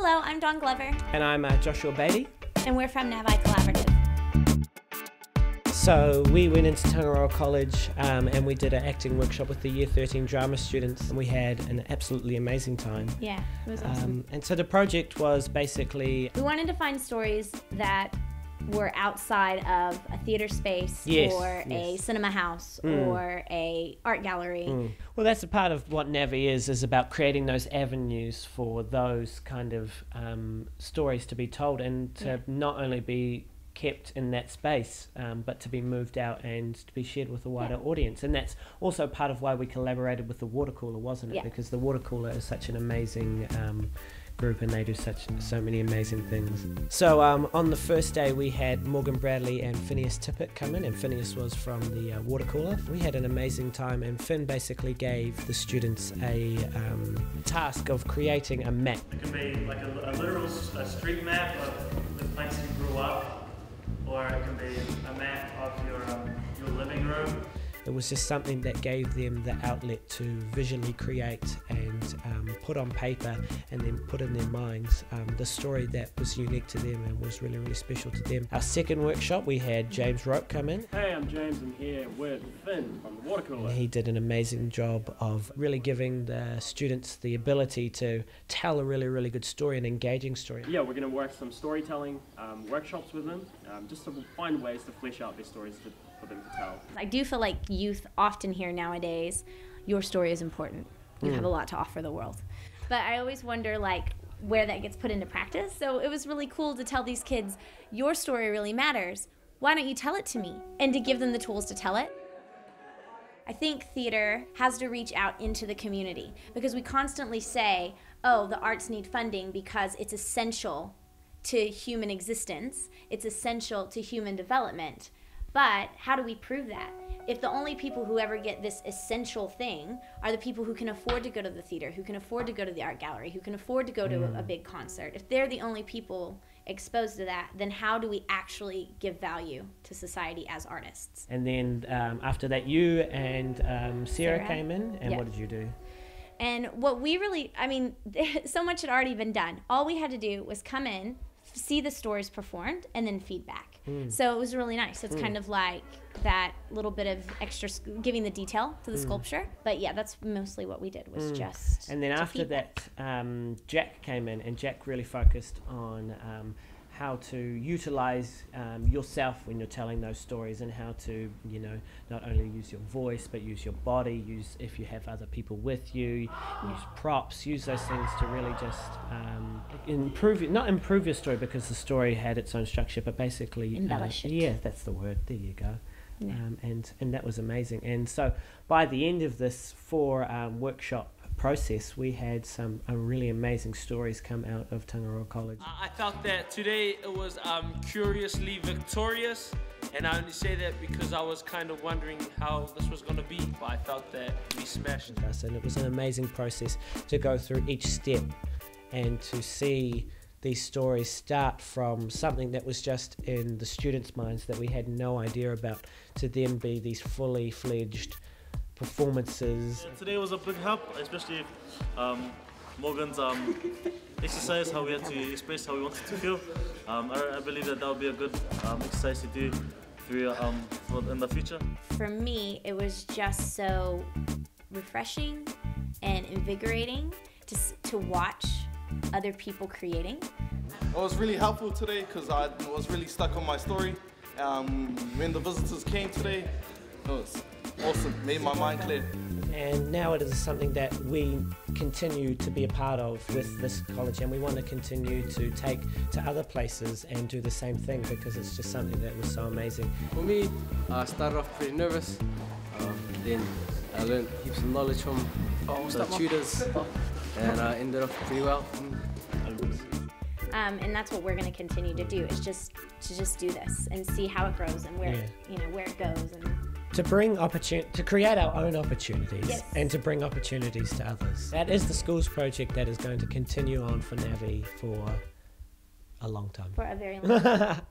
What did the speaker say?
Hello, I'm Dawn Glover. And I'm Joshua Beatty. And we're from Navi Collaborative. So we went into Tangaroa College and we did an acting workshop with the Year 13 drama students. And we had an absolutely amazing time. Yeah, it was awesome. And so the project was basically... We wanted to find stories that were outside of a theater space or a cinema house or a art gallery. Well, that's a part of what Navi is about creating those avenues for those kind of stories to be told and to not only be kept in that space, but to be moved out and to be shared with a wider audience. And that's also part of why we collaborated with the Watercooler, wasn't it? Because the Watercooler is such an amazing group and they do so many amazing things. So on the first day we had Morgan Bradley and Phineas Tippett come in, and Phineas was from the Watercooler. We had an amazing time, and Finn basically gave the students a task of creating a map. It can be like a literal street map of the place you grew up, or it can be a map of your living room. It was just something that gave them the outlet to visually create and put on paper and then put in their minds the story that was unique to them and was really, really special to them. Our second workshop, we had James Roque come in. Hey, I'm James. I'm here with Finn from the Watercooler. And he did an amazing job of really giving the students the ability to tell a really, really good story, an engaging story. Yeah, we're going to work some storytelling workshops with them, just to find ways to flesh out their stories for them to tell. I do feel like youth often hear nowadays, your story is important. You have a lot to offer the world. But I always wonder where that gets put into practice. So it was really cool to tell these kids, your story really matters. Why don't you tell it to me? And to give them the tools to tell it. I think theater has to reach out into the community because we constantly say, oh, the arts need funding because it's essential to human existence. It's essential to human development. But how do we prove that? If the only people who ever get this essential thing are the people who can afford to go to the theater, who can afford to go to the art gallery, who can afford to go to a big concert, if they're the only people exposed to that, then how do we actually give value to society as artists? And then after that, you and Sarah came in, and what did you do? And what we really, so much had already been done. All we had to do was come in, see the stories performed, and then feedback. So it was really nice. It's kind of like that little bit of extra, giving the detail to the sculpture. But yeah, that's mostly what we did, was just And then after that, Jack came in, and Jack really focused on how to utilize yourself when you're telling those stories, and how to, not only use your voice, but use your body, use, if you have other people with you, use props, use those things to really just not improve your story, because the story had its own structure, but basically embellish it. Yeah, that's the word. There you go. Yeah. And that was amazing. And so by the end of this workshop process, we had some really amazing stories come out of Tangaroa College. I felt that today it was curiously victorious, and I only say that because I was kind of wondering how this was going to be, but I felt that we smashed it. And it was an amazing process to go through each step and to see these stories start from something that was just in the students' minds that we had no idea about, to then be these fully fledged performances. Today was a big help, especially Morgan's exercise, how we had to express how we wanted to feel. I believe that would be a good exercise to do in the future. For me, it was just so refreshing and invigorating to watch other people creating. It was really helpful today because I was really stuck on my story. When the visitors came today, it was awesome, made my mind clear. And now it is something that we continue to be a part of with this college, and we want to continue to take to other places and do the same thing, because it's just something that was so amazing. For me, I started off pretty nervous, then I learned heaps of knowledge from the tutors, and I ended up pretty well. And that's what we're going to continue to do, is just do this and see how it grows and where where it goes, and to create our own opportunities and to bring opportunities to others. That is the schools project that is going to continue on for Navi for a long time. For a very long time.